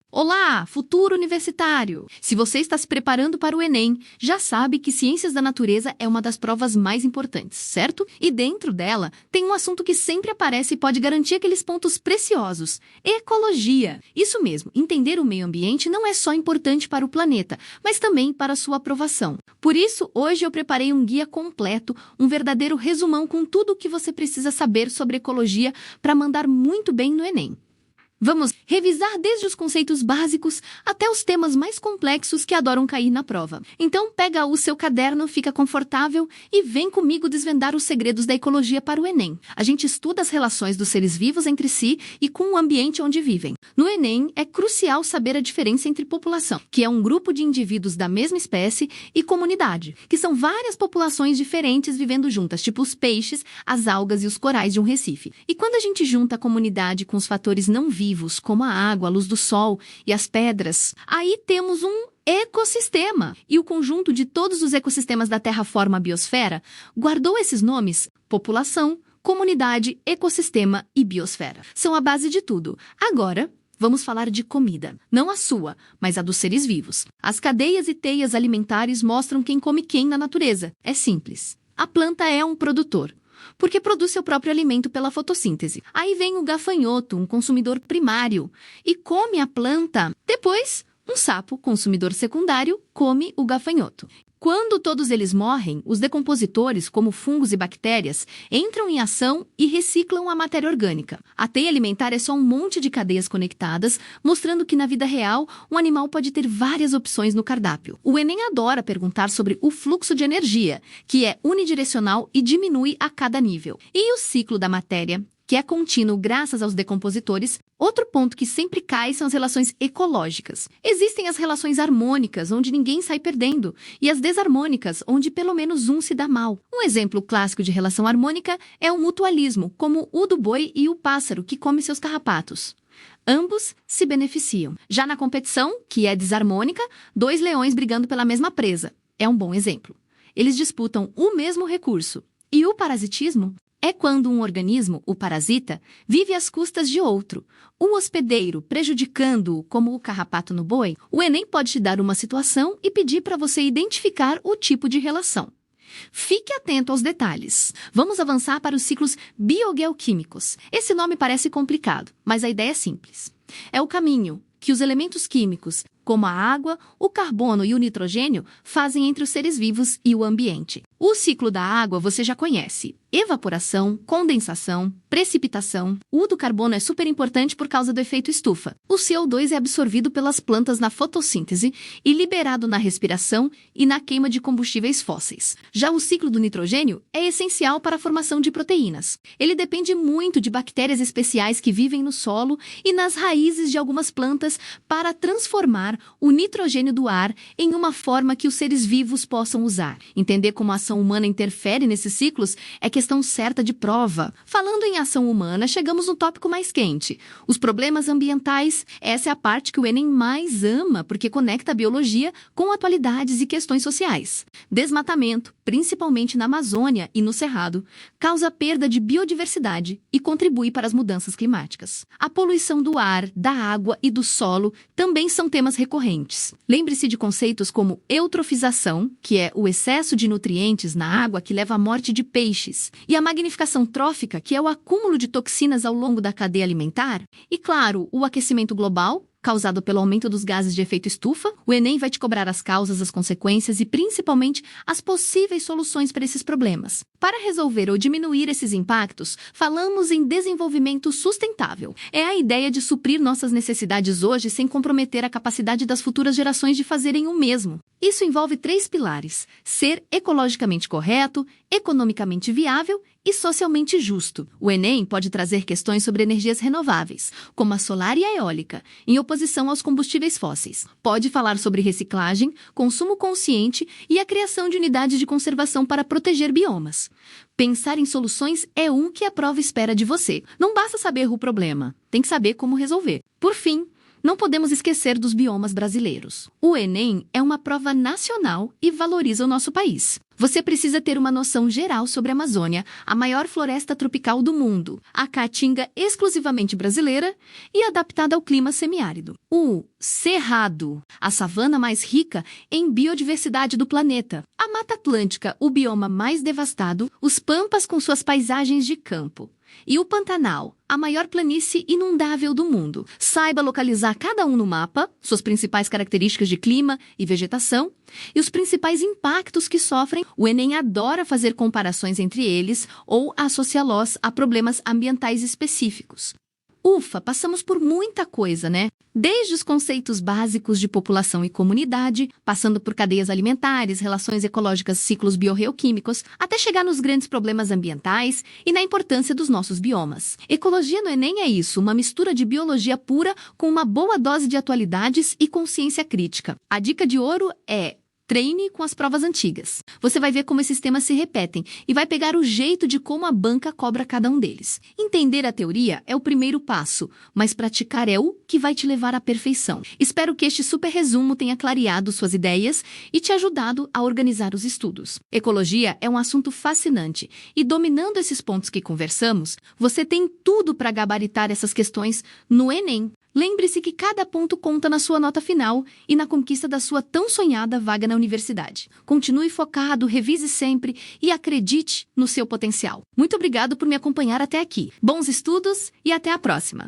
Olá, futuro universitário! Se você está se preparando para o Enem, já sabe que Ciências da Natureza é uma das provas mais importantes, certo? E dentro dela tem um assunto que sempre aparece e pode garantir aqueles pontos preciosos: ecologia. Isso mesmo, entender o meio ambiente não é só importante para o planeta, mas também para a sua aprovação. Por isso, hoje eu preparei um guia completo, um verdadeiro resumão com tudo o que você precisa saber sobre ecologia para mandar muito bem no Enem. Vamos revisar desde os conceitos básicos até os temas mais complexos que adoram cair na prova. Então, pega o seu caderno, fica confortável e vem comigo desvendar os segredos da ecologia para o Enem. A gente estuda as relações dos seres vivos entre si e com o ambiente onde vivem. No Enem, é crucial saber a diferença entre população, que é um grupo de indivíduos da mesma espécie, e comunidade, que são várias populações diferentes vivendo juntas, tipo os peixes, as algas e os corais de um recife. E quando a gente junta a comunidade com os fatores não vivos, como a água, a luz do sol e as pedras, aí temos um ecossistema. E o conjunto de todos os ecossistemas da Terra forma a biosfera guardou esses nomes: população, comunidade, ecossistema e biosfera. São a base de tudo. Agora, vamos falar de comida. Não a sua, mas a dos seres vivos. As cadeias e teias alimentares mostram quem come quem na natureza. É simples. A planta é um produtor, porque produz seu próprio alimento pela fotossíntese. Aí vem o gafanhoto, um consumidor primário, e come a planta. Depois, um sapo, consumidor secundário, come o gafanhoto. Quando todos eles morrem, os decompositores, como fungos e bactérias, entram em ação e reciclam a matéria orgânica. A teia alimentar é só um monte de cadeias conectadas, mostrando que na vida real, um animal pode ter várias opções no cardápio. O Enem adora perguntar sobre o fluxo de energia, que é unidirecional e diminui a cada nível. E o ciclo da matéria, que é contínuo graças aos decompositores. Outro ponto que sempre cai são as relações ecológicas. Existem as relações harmônicas, onde ninguém sai perdendo, e as desarmônicas, onde pelo menos um se dá mal. Um exemplo clássico de relação harmônica é o mutualismo, como o do boi e o pássaro, que come seus carrapatos. Ambos se beneficiam. Já na competição, que é desarmônica, dois leões brigando pela mesma presa. É um bom exemplo. Eles disputam o mesmo recurso. E o parasitismo é quando um organismo, o parasita, vive às custas de outro, um hospedeiro prejudicando-o, como o carrapato no boi. O Enem pode te dar uma situação e pedir para você identificar o tipo de relação. Fique atento aos detalhes. Vamos avançar para os ciclos biogeoquímicos. Esse nome parece complicado, mas a ideia é simples. É o caminho que os elementos químicos, como a água, o carbono e o nitrogênio, fazem entre os seres vivos e o ambiente. O ciclo da água você já conhece: evaporação, condensação, precipitação. O do carbono é super importante por causa do efeito estufa. O CO2 é absorvido pelas plantas na fotossíntese e liberado na respiração e na queima de combustíveis fósseis. Já o ciclo do nitrogênio é essencial para a formação de proteínas. Ele depende muito de bactérias especiais que vivem no solo e nas raízes de algumas plantas para transformar o nitrogênio do ar em uma forma que os seres vivos possam usar. Entender como a ação humana interfere nesses ciclos é questão certa de prova. Falando em ação humana, chegamos no tópico mais quente: os problemas ambientais. Essa é a parte que o Enem mais ama, porque conecta a biologia com atualidades e questões sociais. Desmatamento, principalmente na Amazônia e no Cerrado, causa perda de biodiversidade e contribui para as mudanças climáticas. A poluição do ar, da água e do solo também são temas recorrentes. Lembre-se de conceitos como eutrofização, que é o excesso de nutrientes na água que leva à morte de peixes, e a magnificação trófica, que é o acúmulo de toxinas ao longo da cadeia alimentar. E, claro, o aquecimento global, causado pelo aumento dos gases de efeito estufa. O Enem vai te cobrar as causas, as consequências e, principalmente, as possíveis soluções para esses problemas. Para resolver ou diminuir esses impactos, falamos em desenvolvimento sustentável. É a ideia de suprir nossas necessidades hoje sem comprometer a capacidade das futuras gerações de fazerem o mesmo. Isso envolve 3 pilares: ser ecologicamente correto, economicamente viável e socialmente justo. O Enem pode trazer questões sobre energias renováveis, como a solar e a eólica, em oposição aos combustíveis fósseis. Pode falar sobre reciclagem, consumo consciente e a criação de unidades de conservação para proteger biomas. Pensar em soluções é o que a prova espera de você. Não basta saber o problema, tem que saber como resolver. Por fim, não podemos esquecer dos biomas brasileiros. O Enem é uma prova nacional e valoriza o nosso país. Você precisa ter uma noção geral sobre a Amazônia, a maior floresta tropical do mundo, a caatinga exclusivamente brasileira e adaptada ao clima semiárido. O Cerrado, a savana mais rica em biodiversidade do planeta. A Mata Atlântica, o bioma mais devastado, os Pampas com suas paisagens de campo. E o Pantanal, a maior planície inundável do mundo. Saiba localizar cada um no mapa, suas principais características de clima e vegetação e os principais impactos que sofrem. O Enem adora fazer comparações entre eles ou associá-los a problemas ambientais específicos. Ufa, passamos por muita coisa, né? Desde os conceitos básicos de população e comunidade, passando por cadeias alimentares, relações ecológicas, ciclos biorreoquímicos, até chegar nos grandes problemas ambientais e na importância dos nossos biomas. Ecologia no Enem é isso, uma mistura de biologia pura com uma boa dose de atualidades e consciência crítica. A dica de ouro é: treine com as provas antigas. Você vai ver como esses temas se repetem e vai pegar o jeito de como a banca cobra cada um deles. Entender a teoria é o primeiro passo, mas praticar é o que vai te levar à perfeição. Espero que este super resumo tenha clareado suas ideias e te ajudado a organizar os estudos. Ecologia é um assunto fascinante e, dominando esses pontos que conversamos, você tem tudo para gabaritar essas questões no Enem. Lembre-se que cada ponto conta na sua nota final e na conquista da sua tão sonhada vaga na universidade. Continue focado, revise sempre e acredite no seu potencial. Muito obrigado por me acompanhar até aqui. Bons estudos e até a próxima!